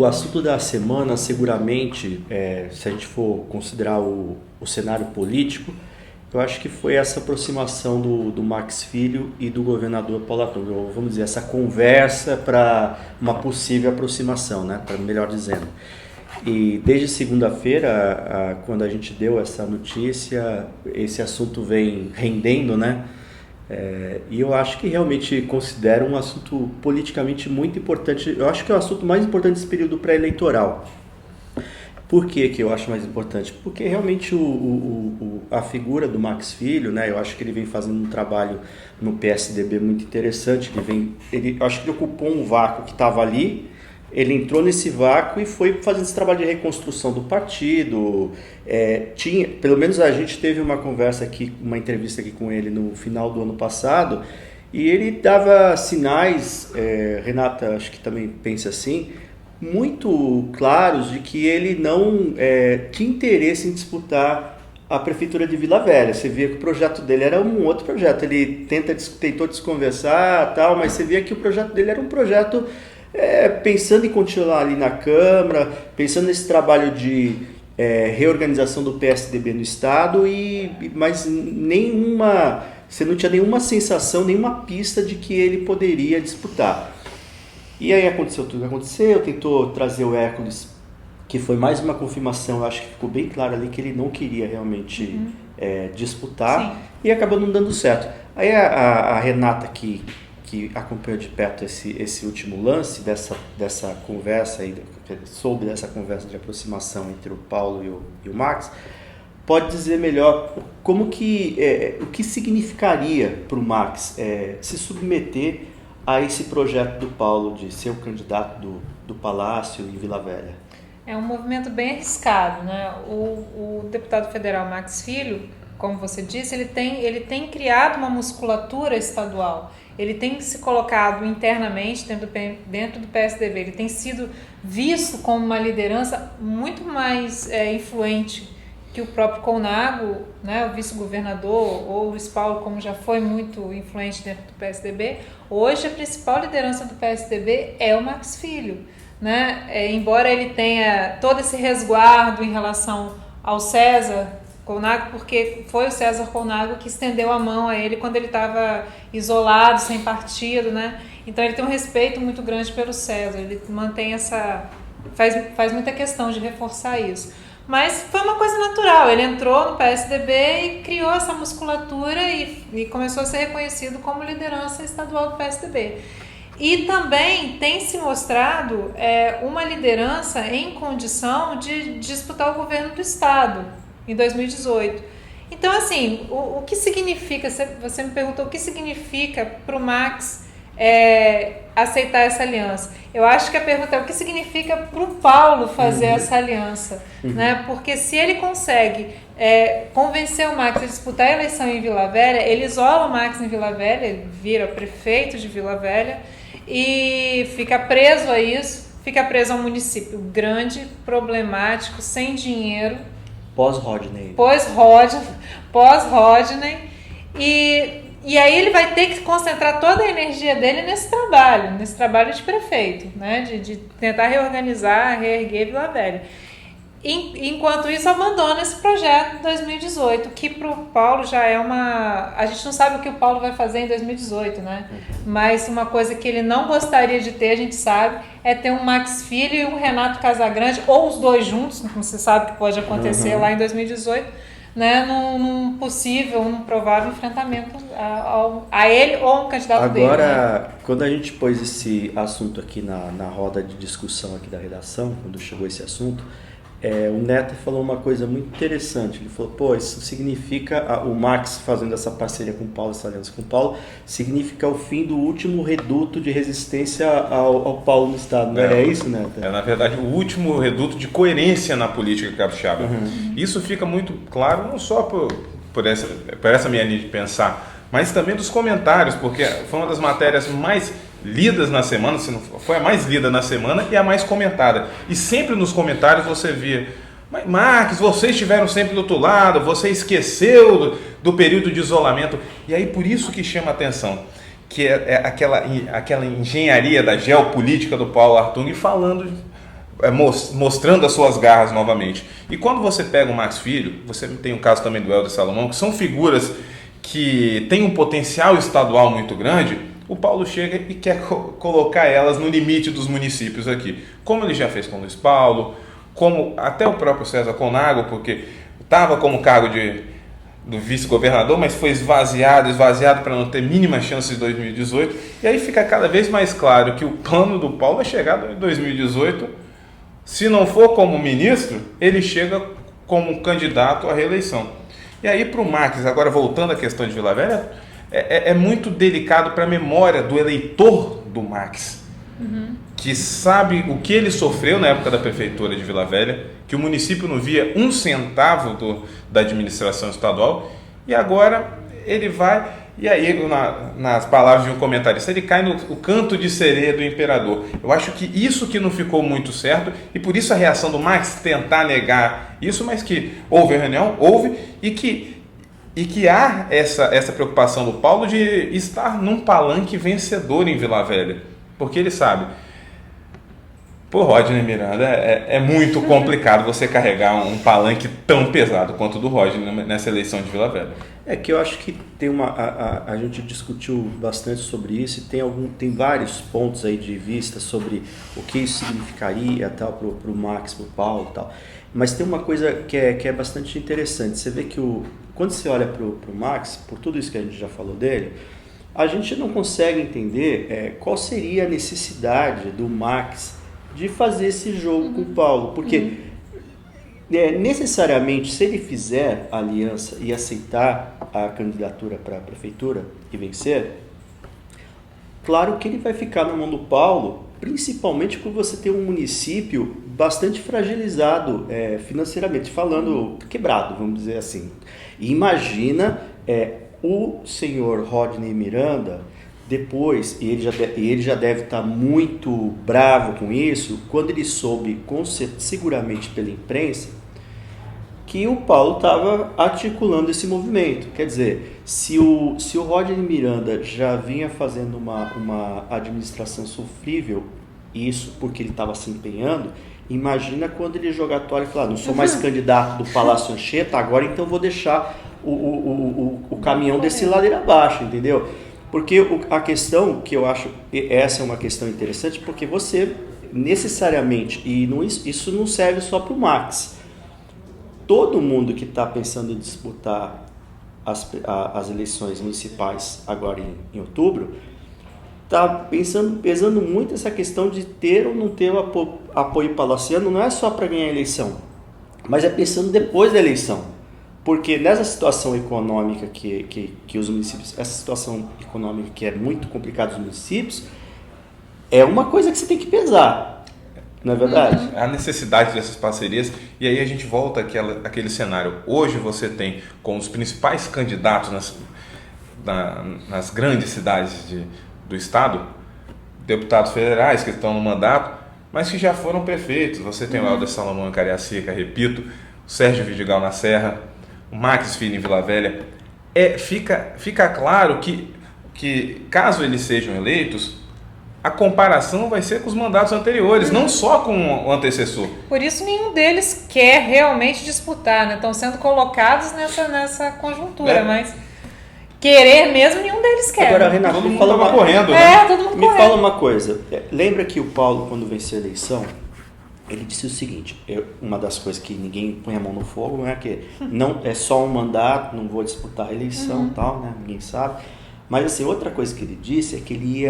o assunto da semana, seguramente, se a gente for considerar o cenário político, eu acho que foi essa aproximação do Marques Filho e do governador Paulo Artung, ou vamos dizer, essa conversa para uma possível aproximação, né, para melhor dizendo. E desde segunda-feira, quando a gente deu essa notícia, esse assunto vem rendendo, né? E eu acho que realmente considero um assunto politicamente muito importante. Eu acho que é o assunto mais importante desse período pré-eleitoral. Por que eu acho mais importante? Porque realmente a figura do Marques Filho, né? Eu acho que ele vem fazendo um trabalho no PSDB muito interessante. Eu acho que ele ocupou um vácuo que estava ali. Ele entrou nesse vácuo e foi fazendo esse trabalho de reconstrução do partido. Pelo menos a gente teve uma conversa aqui, uma entrevista aqui com ele no final do ano passado, e ele dava sinais, Renata acho que também pensa assim, muito claros de que ele não tinha interesse em disputar a prefeitura de Vila Velha. Você via que o projeto dele era um outro projeto. Ele tentou desconversar, tal, mas você via que o projeto dele era um projeto pensando em continuar ali na Câmara, pensando nesse trabalho de reorganização do PSDB no Estado, mas você não tinha nenhuma sensação, nenhuma pista de que ele poderia disputar. E aí aconteceu tudo o que aconteceu, tentou trazer o Hércules, que foi mais uma confirmação, eu acho que ficou bem claro ali que ele não queria realmente disputar. Sim. E acabou não dando certo. Aí a Renata, que acompanhou de perto esse último lance dessa conversa, soube dessa conversa de aproximação entre o Paulo e o Marques, pode dizer melhor o que significaria para o Marques se submeter a esse projeto do Paulo de ser o candidato do Palácio em Vila Velha. É um movimento bem arriscado, né? O deputado federal Marques Filho, como você disse, ele tem criado uma musculatura estadual. Ele tem se colocado internamente dentro do PSDB. Ele tem sido visto como uma liderança muito mais influente que o próprio Colnago, né, o vice-governador, ou o Luiz Paulo, como já foi muito influente dentro do PSDB. Hoje, a principal liderança do PSDB é o Marques Filho, né? Embora ele tenha todo esse resguardo em relação ao César Colnago, porque foi o César Colnago que estendeu a mão a ele quando ele estava isolado, sem partido, né? Então ele tem um respeito muito grande pelo César, ele mantém faz muita questão de reforçar isso. Mas foi uma coisa natural, ele entrou no PSDB e criou essa musculatura e começou a ser reconhecido como liderança estadual do PSDB. E também tem se mostrado uma liderança em condição de disputar o governo do Estado em 2018. Então, assim, o que significa, você me perguntou o que significa para o Max aceitar essa aliança. Eu acho que a pergunta é o que significa para o Paulo fazer essa aliança, né? Porque se ele consegue convencer o Max a disputar a eleição em Vila Velha, ele isola o Max em Vila Velha, ele vira prefeito de Vila Velha e fica preso a isso, fica preso a um município grande, problemático, sem dinheiro, pós-Rodney, e aí ele vai ter que concentrar toda a energia dele nesse trabalho de prefeito, né? De tentar reorganizar, reerguer Vila Velha. Enquanto isso, abandona esse projeto em 2018, que para o Paulo já é a gente não sabe o que o Paulo vai fazer em 2018, né? Mas uma coisa que ele não gostaria de ter, a gente sabe, é ter um Max Filho e um Renato Casagrande, ou os dois juntos, como você sabe que pode acontecer lá em 2018, né? Num provável enfrentamento a ele ou a um candidato dele. Agora, quando a gente pôs esse assunto aqui na roda de discussão aqui da redação, quando chegou esse assunto, o Neto falou uma coisa muito interessante. Ele falou, isso significa, o Max fazendo essa parceria com o Paulo, essa aliança com o Paulo, significa o fim do último reduto de resistência ao Paulo no Estado. Não é isso, Neto? Na verdade, o último reduto de coerência na política capixaba. Isso fica muito claro, não só por essa minha linha de pensar, mas também dos comentários, porque foi uma das matérias mais lidas na semana, se não foi a mais lida na semana e a mais comentada. E sempre nos comentários você via, mas Marques, vocês estiveram sempre do outro lado, você esqueceu do período de isolamento. E aí por isso que chama a atenção, que aquela engenharia da geopolítica do Paulo Artung falando mostrando as suas garras novamente. E quando você pega o Max Filho, você tem o caso também do Helder Salomão, que são figuras que têm um potencial estadual muito grande, o Paulo chega e quer colocar elas no limite dos municípios aqui. Como ele já fez com o Luiz Paulo, como até o próprio César Conago, porque estava como cargo do vice-governador, mas foi esvaziado para não ter mínima chance de 2018. E aí fica cada vez mais claro que o plano do Paulo é chegar em 2018. Se não for como ministro, ele chega como candidato à reeleição. E aí para o Marques, agora voltando à questão de Vila Velha, é muito delicado para a memória do eleitor do Marques, que sabe o que ele sofreu na época da prefeitura de Vila Velha, que o município não via um centavo da administração estadual, e agora ele vai, e aí nas palavras de um comentarista, ele cai no canto de sereia do imperador. Eu acho que isso que não ficou muito certo, e por isso a reação do Marques tentar negar isso, mas que houve reunião, e que há essa preocupação do Paulo de estar num palanque vencedor em Vila Velha, porque ele sabe, por Rodney Miranda, é muito complicado você carregar um palanque tão pesado quanto o do Rodney nessa eleição de Vila Velha. É que eu acho que tem a gente discutiu bastante sobre isso e tem vários pontos aí de vista sobre o que isso significaria tal para o Max, para o Paulo e tal. Mas tem uma coisa que é bastante interessante. Você vê que quando você olha para o Max, por tudo isso que a gente já falou dele, a gente não consegue entender qual seria a necessidade do Max de fazer esse jogo com o Paulo, porque necessariamente se ele fizer a aliança e aceitar a candidatura para a prefeitura e vencer, claro que ele vai ficar na mão do Paulo, principalmente por você ter um município bastante fragilizado financeiramente falando, quebrado, vamos dizer assim. E imagina o senhor Rodney Miranda depois, e ele já deve estar muito bravo com isso, quando ele soube, seguramente pela imprensa, que o Paulo estava articulando esse movimento. Quer dizer, se o Rodney Miranda já vinha fazendo uma administração sofrível, isso porque ele estava se empenhando, imagina quando ele jogar a toalha e falar, não sou mais candidato do Palácio Anchieta, agora então vou deixar o caminhão descer ladeira abaixo, entendeu? Porque a questão que eu acho, essa é uma questão interessante, porque você necessariamente, e isso não serve só para o Max, todo mundo que está pensando em disputar as eleições municipais agora em outubro, está pesando muito essa questão de ter ou não ter o apoio palaciano, não é só para ganhar a eleição, mas é pensando depois da eleição. Porque nessa situação econômica que os municípios, essa situação econômica que é muito complicada dos municípios, é uma coisa que você tem que pesar, não é verdade? A necessidade dessas parcerias, e aí a gente volta àquele cenário. Hoje você tem com os principais candidatos nas grandes cidades do estado, deputados federais que estão no mandato, mas que já foram prefeitos. Você tem o Helder Salomão em Cariacica, repito, o Sérgio Vidigal na Serra, o Max Filho em Vila Velha. Fica claro que caso eles sejam eleitos, a comparação vai ser com os mandatos anteriores, não só com o antecessor. Por isso nenhum deles quer realmente disputar, né? Estão sendo colocados nessa conjuntura, mas querer mesmo nenhum deles quer. Agora, Renato, todo mundo estava correndo, né? Todo mundo me correndo. fala uma coisa, lembra que o Paulo, quando venceu a eleição, ele disse o seguinte, uma das coisas que ninguém põe a mão no fogo, não é que não é só um mandato, não vou disputar a eleição e tal, né? Ninguém sabe. Mas assim, outra coisa que ele disse é que ele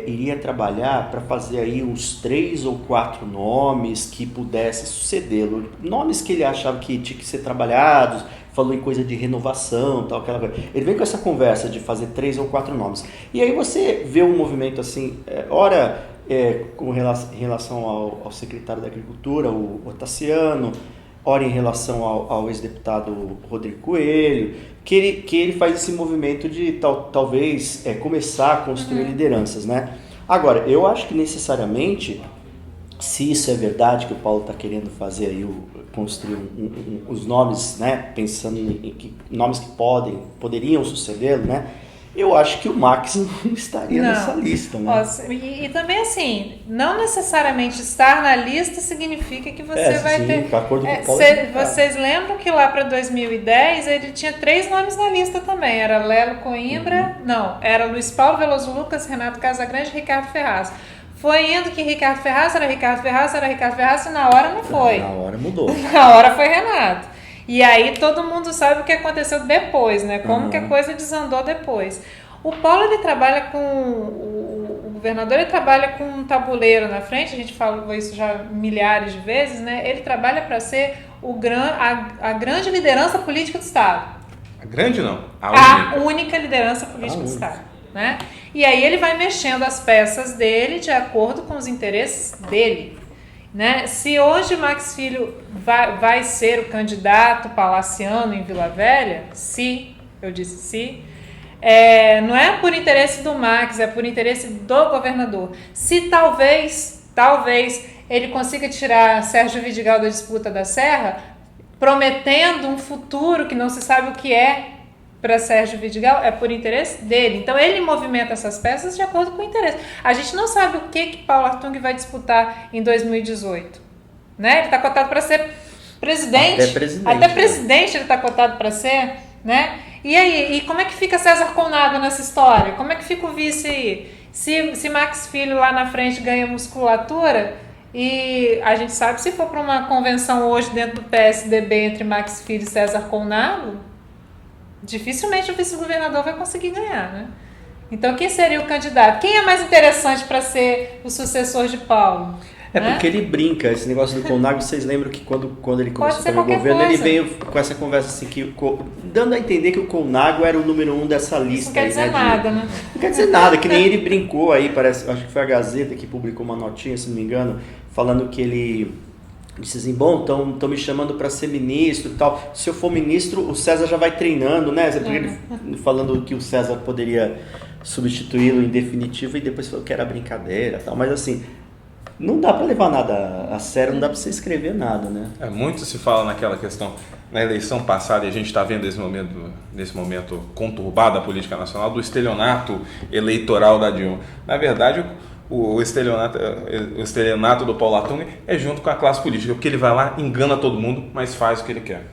iria trabalhar para fazer aí uns 3 ou 4 nomes que pudessem sucedê-lo. Nomes que ele achava que tinha que ser trabalhados, falou em coisa de renovação, tal, aquela coisa. Ele vem com essa conversa de fazer 3 ou 4 nomes. E aí você vê um movimento assim, ora com relação ao secretário da Agricultura, o Tassiano, ora em relação ao ex-deputado Rodrigo Coelho, que ele faz esse movimento de talvez começar a construir lideranças, né? Agora, eu acho que necessariamente, se isso é verdade, que o Paulo está querendo fazer aí, construir os nomes, né? Pensando em nomes que poderiam sucedê-lo, né? Eu acho que o Max não estaria Não. nessa lista, né? Ó, e também assim, não necessariamente estar na lista significa que você vai sim, ter. de acordo com o Paulo, Vocês lembram que lá para 2010 ele tinha 3 nomes na lista também? Era Lelo Coimbra, não, era Luiz Paulo Veloso Lucas, Renato Casagrande e Ricardo Ferraz. Foi indo que Ricardo Ferraz era Ricardo Ferraz, era Ricardo Ferraz, e na hora não foi. Na hora mudou. Na hora foi Renato. E aí todo mundo sabe o que aconteceu depois, né? Como que a coisa desandou depois. O Paulo, ele trabalha com... O governador, ele trabalha com um tabuleiro na frente, a gente falou isso já milhares de vezes, né? Ele trabalha para ser a grande liderança política do Estado. A grande não, A única liderança política do Estado, né? E aí ele vai mexendo as peças dele de acordo com os interesses dele. Né? Se hoje Max Filho vai ser o candidato palaciano em Vila Velha, eu disse se, não é por interesse do Max, é por interesse do governador. Se talvez ele consiga tirar Sérgio Vidigal da disputa da Serra, prometendo um futuro que não se sabe o que é para Sérgio Vidigal, é por interesse dele. Então ele movimenta essas peças de acordo com o interesse. A gente não sabe o que Paulo Artung vai disputar em 2018. Né? Ele está cotado para ser presidente. Até presidente ele está cotado para ser. Né? E aí, como é que fica César Colnago nessa história? Como é que fica o vice aí? Se Max Filho lá na frente ganha musculatura, e a gente sabe, se for para uma convenção hoje dentro do PSDB entre Max Filho e César Colnago, dificilmente o vice-governador vai conseguir ganhar, né? Então, quem seria o candidato? Quem é mais interessante para ser o sucessor de Paulo? Porque ele brinca, esse negócio do Colnago, vocês lembram que quando ele começou a tomar o governo, ele veio com essa conversa assim, dando a entender que o Colnago era o número 1 dessa lista. Não quer dizer nada, né? Não quer dizer nada, que nem ele brincou aí, parece, acho que foi a Gazeta que publicou uma notinha, se não me engano, falando que ele disse assim, bom, estão me chamando para ser ministro e tal. Se eu for ministro, o César já vai treinando, né? Ele falando que o César poderia substituí-lo em definitivo e depois falou que era brincadeira e tal. Mas assim, não dá para levar nada a sério, não dá para você escrever nada, né? Muito se fala naquela questão, na eleição passada, e a gente está vendo nesse momento conturbado da política nacional, do estelionato eleitoral da Dilma. Na verdade, o estelionato do Paulo Artung é junto com a classe política, porque ele vai lá, engana todo mundo, mas faz o que ele quer.